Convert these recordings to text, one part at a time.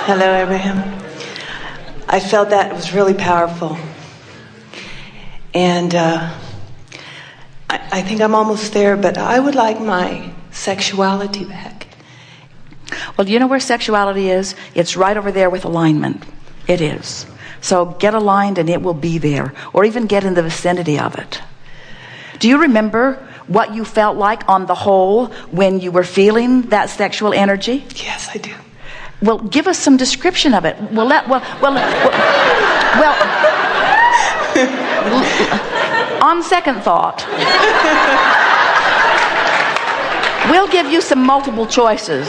Hello, Abraham. I felt that it was really powerful. And I think I'm almost there, but I would like my sexuality back. Well, do you know where sexuality is? It's right over there with alignment. It is. So get aligned and it will be there, or even get in the vicinity of it. Do you remember what you felt like on the whole when you were feeling that sexual energy? Yes, I do. Well, give us some description of it. On second thought, we'll give you some multiple choices.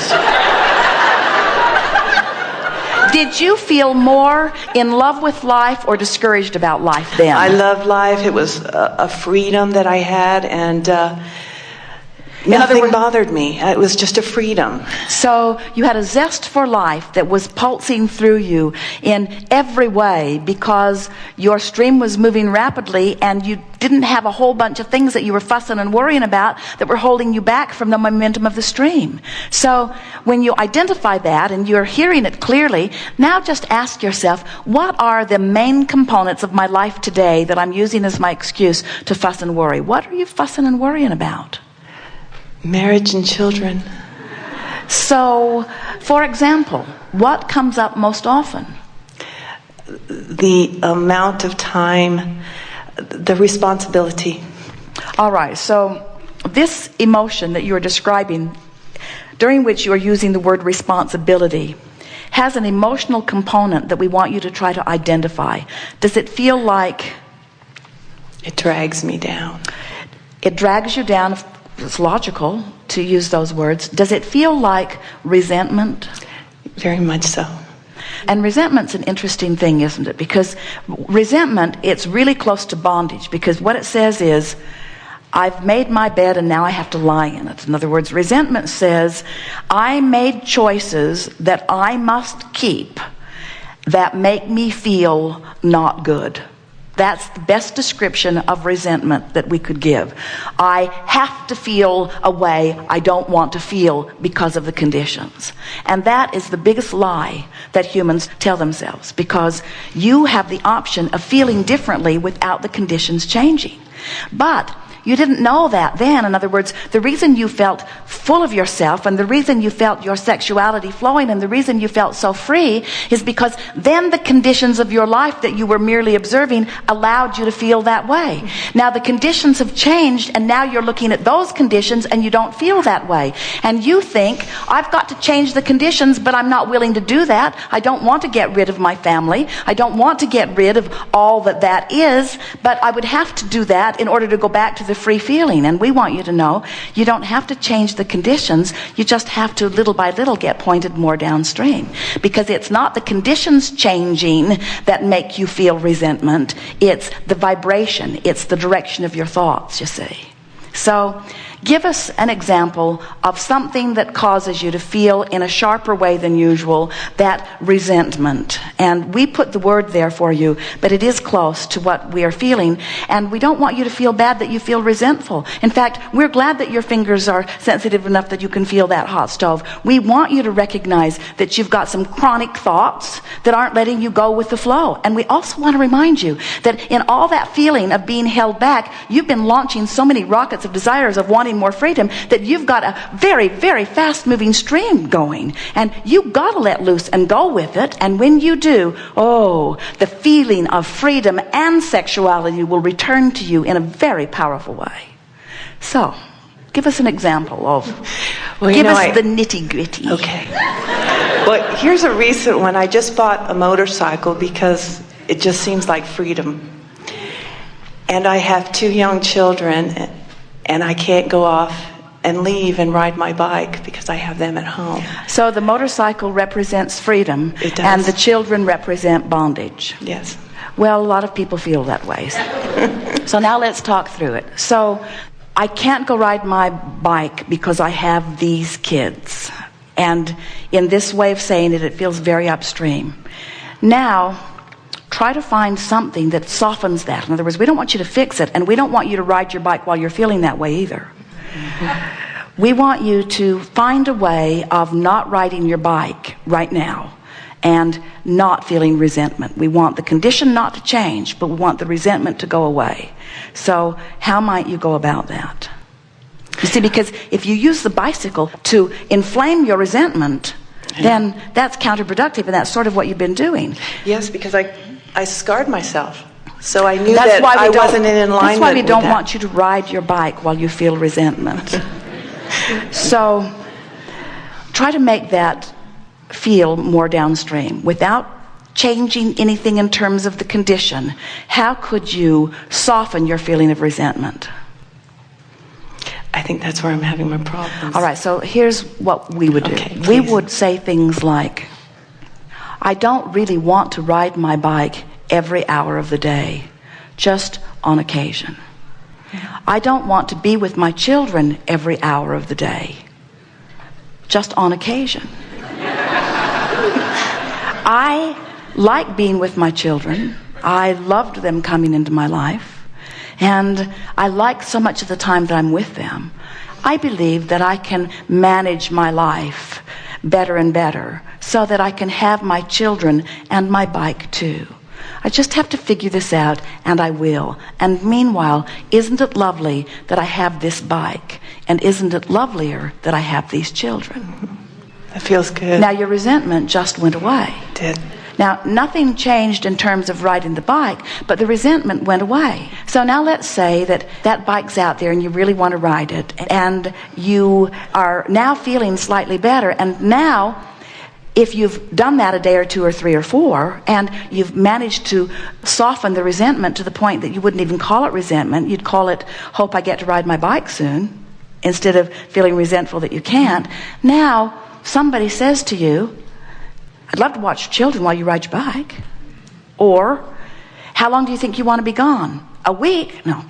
Did you feel more in love with life or discouraged about life then? I loved life. It was a freedom that I had, and nothing bothered me. It was just a freedom. So you had a zest for life that was pulsing through you in every way because your stream was moving rapidly and you didn't have a whole bunch of things that you were fussing and worrying about that were holding you back from the momentum of the stream. So when you identify that and you're hearing it clearly, now just ask yourself, what are the main components of my life today that I'm using as my excuse to fuss and worry? What are you fussing and worrying about? Marriage and children. So, for example, what comes up most often? The amount of time, the responsibility. All right, so this emotion that you're describing, during which you're using the word responsibility, has an emotional component that we want you to try to identify. Does it feel like... It drags me down. It drags you down. It's logical to use those words. Does it feel like resentment? Very much so. And resentment's an interesting thing, isn't it? Because resentment, it's really close to bondage, because what it says is, I've made my bed and now I have to lie in it. In other words, resentment says, I made choices that I must keep that make me feel not good. That's the best description of resentment that we could give. I have to feel a way I don't want to feel because of the conditions. And that is the biggest lie that humans tell themselves, because you have the option of feeling differently without the conditions changing. But you didn't know that then. In other words, the reason you felt full of yourself and the reason you felt your sexuality flowing and the reason you felt so free is because then the conditions of your life that you were merely observing allowed you to feel that way. Now the conditions have changed and now you're looking at those conditions and you don't feel that way. And you think, I've got to change the conditions, but I'm not willing to do that. I don't want to get rid of my family. I don't want to get rid of all that is, but I would have to do that in order to go back to the free feeling. And we want you to know you don't have to change the conditions. You just have to little by little get pointed more downstream, because it's not the conditions changing that make you feel resentment. It's the vibration. It's the direction of your thoughts, you see. So give us an example of something that causes you to feel in a sharper way than usual that resentment. And we put the word there for you, but it is close to what we are feeling. And we don't want you to feel bad that you feel resentful. In fact, we're glad that your fingers are sensitive enough that you can feel that hot stove. We want you to recognize that you've got some chronic thoughts that aren't letting you go with the flow. And we also want to remind you that in all that feeling of being held back, you've been launching so many rockets of desires of wanting more freedom that you've got a very, very fast moving stream going, and you've got to let loose and go with it. And when you do, the feeling of freedom and sexuality will return to you in a very powerful way. So give us an example of give us the nitty gritty. Okay. Well, here's a recent one. I just bought a motorcycle because it just seems like freedom, and I have 2 young children, and I can't go off and leave and ride my bike because I have them at home. So the motorcycle represents freedom. It does. And the children represent bondage. Yes. Well, a lot of people feel that way. So now let's talk through it. So I can't go ride my bike because I have these kids. And in this way of saying it, it feels very upstream. Now, try to find something that softens that. In other words, we don't want you to fix it, and we don't want you to ride your bike while you're feeling that way either. We want you to find a way of not riding your bike right now and not feeling resentment. We want the condition not to change, but we want the resentment to go away. So how might you go about that? You see, because if you use the bicycle to inflame your resentment, then that's counterproductive, and that's sort of what you've been doing. Yes, because I scarred myself. So I knew that I wasn't in alignment. That's why we don't want you to ride your bike while you feel resentment. So try to make that feel more downstream without changing anything in terms of the condition. How could you soften your feeling of resentment? I think that's where I'm having my problems. All right, so here's what we would do. Okay, we would say things like, I don't really want to ride my bike every hour of the day, just on occasion. I don't want to be with my children every hour of the day, just on occasion. I like being with my children. I loved them coming into my life. And I like so much of the time that I'm with them. I believe that I can manage my life better and better so that I can have my children and my bike too. I just have to figure this out, and I will. And meanwhile, isn't it lovely that I have this bike? And isn't it lovelier that I have these children? That feels good. Now your resentment just went away. It did. Now, nothing changed in terms of riding the bike, but the resentment went away. So now let's say that that bike's out there and you really want to ride it, and you are now feeling slightly better. And now, if you've done that a day or two or three or four, and you've managed to soften the resentment to the point that you wouldn't even call it resentment, you'd call it, hope I get to ride my bike soon, instead of feeling resentful that you can't. Now, somebody says to you, I'd love to watch your children while you ride your bike. Or, how long do you think you want to be gone? A week? No.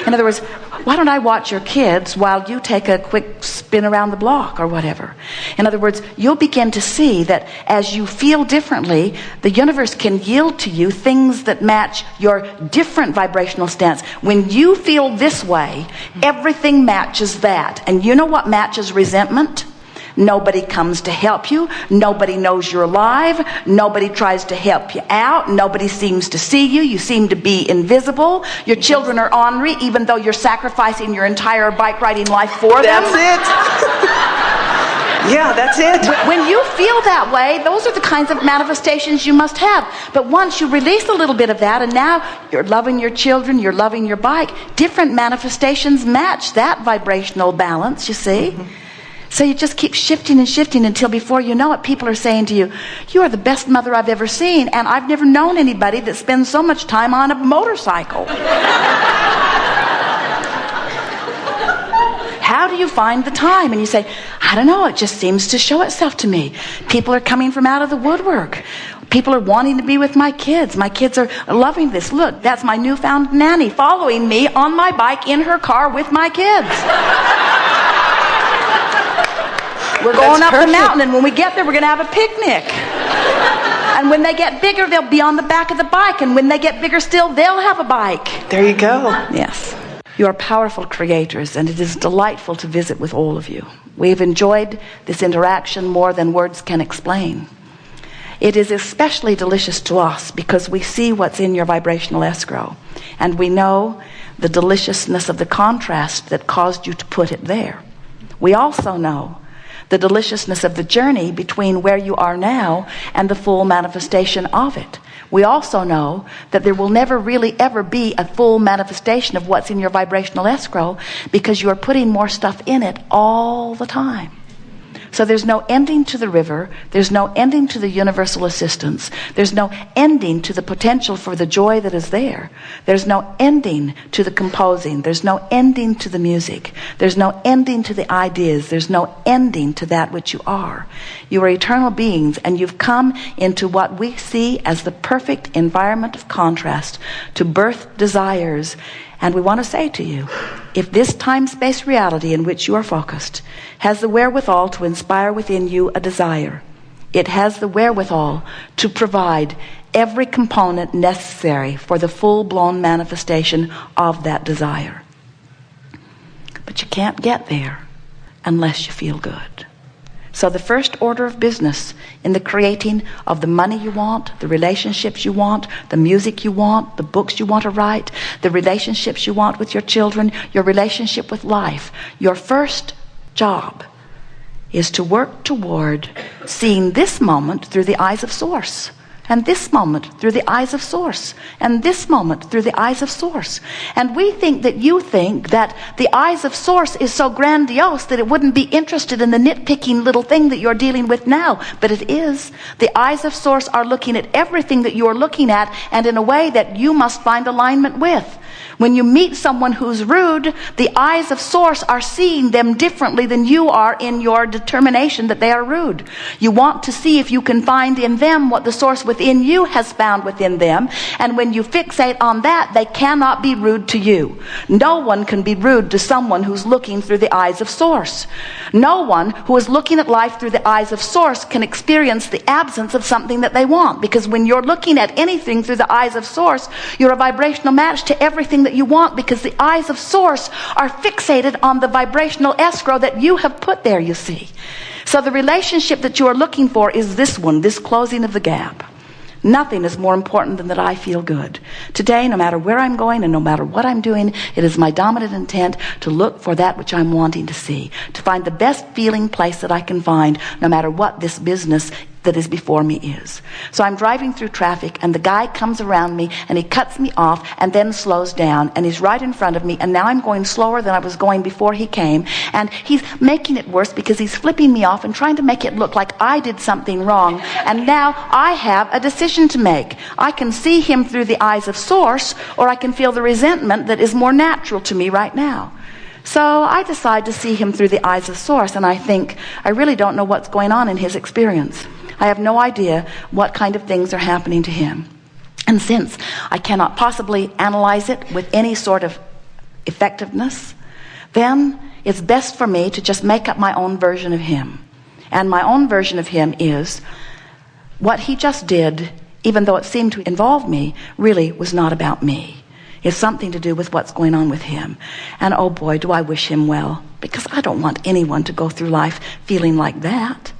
In other words, why don't I watch your kids while you take a quick spin around the block or whatever? In other words, you'll begin to see that as you feel differently, the universe can yield to you things that match your different vibrational stance. When you feel this way, everything matches that. And you know what matches resentment? Nobody comes to help you. Nobody knows you're alive. Nobody tries to help you out. Nobody seems to see you. You seem to be invisible. Your children are ornery, even though you're sacrificing your entire bike riding life for them. That's it. Yeah, that's it. When you feel that way, those are the kinds of manifestations you must have. But once you release a little bit of that, and now you're loving your children, you're loving your bike, different manifestations match that vibrational balance, you see. Mm-hmm. So you just keep shifting and shifting until before you know it, people are saying to you, you are the best mother I've ever seen, and I've never known anybody that spends so much time on a motorcycle. How do you find the time? And you say, I don't know, it just seems to show itself to me. People are coming from out of the woodwork. People are wanting to be with my kids. My kids are loving this. Look, that's my newfound nanny following me on my bike in her car with my kids. We're going up the mountain, and when we get there, we're going to have a picnic. And when they get bigger, they'll be on the back of the bike. And when they get bigger still, they'll have a bike. There you go. Yes. You are powerful creators, and it is delightful to visit with all of you. We've enjoyed this interaction more than words can explain. It is especially delicious to us because we see what's in your vibrational escrow, and we know the deliciousness of the contrast that caused you to put it there. We also know the deliciousness of the journey between where you are now and the full manifestation of it. We also know that there will never really ever be a full manifestation of what's in your vibrational escrow because you are putting more stuff in it all the time. So there's no ending to the river. There's no ending to the universal assistance. There's no ending to the potential for the joy that is there. There's no ending to the composing. There's no ending to the music. There's no ending to the ideas. There's no ending to that which you are. You are eternal beings, and you've come into what we see as the perfect environment of contrast to birth desires. And we want to say to you, if this time-space reality in which you are focused has the wherewithal to inspire within you a desire, it has the wherewithal to provide every component necessary for the full-blown manifestation of that desire. But you can't get there unless you feel good. So the first order of business in the creating of the money you want, the relationships you want, the music you want, the books you want to write, the relationships you want with your children, your relationship with life, your first job is to work toward seeing this moment through the eyes of Source, and this moment through the eyes of Source, and this moment through the eyes of Source. And we think that you think that the eyes of Source is so grandiose that it wouldn't be interested in the nitpicking little thing that you're dealing with now. But it is. The eyes of Source are looking at everything that you're looking at, and in a way that you must find alignment with. When you meet someone who's rude, the eyes of Source are seeing them differently than you are in your determination that they are rude. You want to see if you can find in them what the Source within you has found within them. And when you fixate on that, they cannot be rude to you. No one can be rude to someone who's looking through the eyes of Source. No one who is looking at life through the eyes of Source can experience the absence of something that they want. Because when you're looking at anything through the eyes of Source, you're a vibrational match to everything that you want, because the eyes of Source are fixated on the vibrational escrow that you have put there, you see. So the relationship that you are looking for is this one, this closing of the gap. Nothing is more important than that I feel good. Today, no matter where I'm going and no matter what I'm doing, it is my dominant intent to look for that which I'm wanting to see, to find the best feeling place that I can find, no matter what this business that is before me is. So I'm driving through traffic, and the guy comes around me and he cuts me off and then slows down, and he's right in front of me, and now I'm going slower than I was going before he came, and he's making it worse because he's flipping me off and trying to make it look like I did something wrong. And now I have a decision to make. I can see him through the eyes of Source, or I can feel the resentment that is more natural to me right now. So I decide to see him through the eyes of Source, and I think, I really don't know what's going on in his experience. I have no idea what kind of things are happening to him. And since I cannot possibly analyze it with any sort of effectiveness, then it's best for me to just make up my own version of him. And my own version of him is, what he just did, even though it seemed to involve me, really was not about me. It's something to do with what's going on with him. And oh boy, do I wish him well, because I don't want anyone to go through life feeling like that.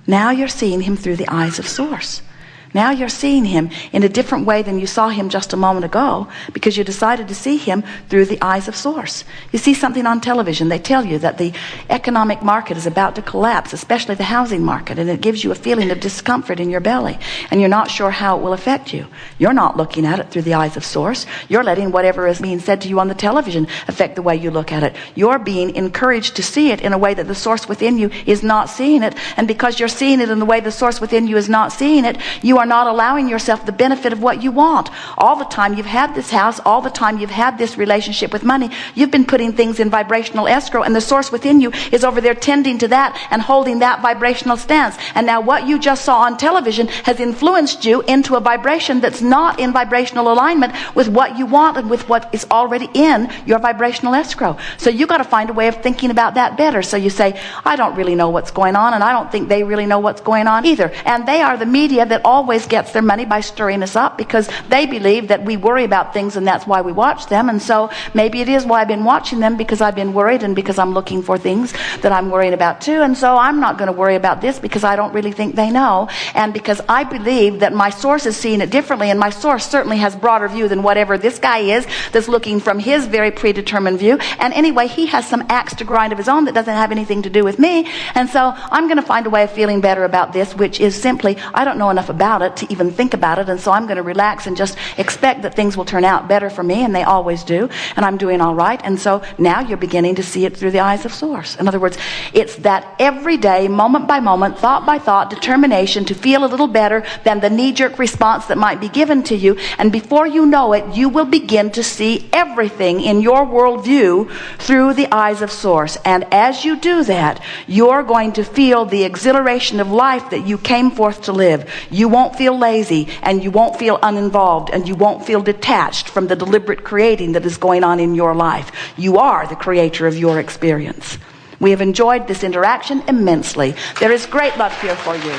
Now you're seeing him through the eyes of Source. Now you're seeing him in a different way than you saw him just a moment ago, because you decided to see him through the eyes of Source. You see something on television, they tell you that the economic market is about to collapse, especially the housing market, and it gives you a feeling of discomfort in your belly, and you're not sure how it will affect you. You're not looking at it through the eyes of Source. You're letting whatever is being said to you on the television affect the way you look at it. You're being encouraged to see it in a way that the Source within you is not seeing it, and because you're seeing it in the way the Source within you is not seeing it, you are not allowing yourself the benefit of what you want. All the time you've had this house, all the time you've had this relationship with money, you've been putting things in vibrational escrow, and the Source within you is over there tending to that and holding that vibrational stance. And now what you just saw on television has influenced you into a vibration that's not in vibrational alignment with what you want and with what is already in your vibrational escrow. So you got to find a way of thinking about that better. So you say, I don't really know what's going on, and I don't think they really know what's going on either. And they are the media that always gets their money by stirring us up, because they believe that we worry about things, and that's why we watch them. And so maybe it is why I've been watching them, because I've been worried and because I'm looking for things that I'm worrying about too. And so I'm not going to worry about this because I don't really think they know, and because I believe that my Source is seeing it differently, and my Source certainly has broader view than whatever this guy is that's looking from his very predetermined view. And anyway, he has some axe to grind of his own that doesn't have anything to do with me. And so I'm going to find a way of feeling better about this, which is simply, I don't know enough about it to even think about it, and so I'm going to relax and just expect that things will turn out better for me, and they always do, and I'm doing all right. And so now you're beginning to see it through the eyes of Source. In other words, it's that everyday, moment by moment, thought by thought determination to feel a little better than the knee-jerk response that might be given to you, and before you know it, you will begin to see everything in your worldview through the eyes of Source. And as you do that, you're going to feel the exhilaration of life that you came forth to live. You won't feel lazy, and you won't feel uninvolved, and you won't feel detached from the deliberate creating that is going on in your life. You are the creator of your experience. We have enjoyed this interaction immensely. There is great love here for you.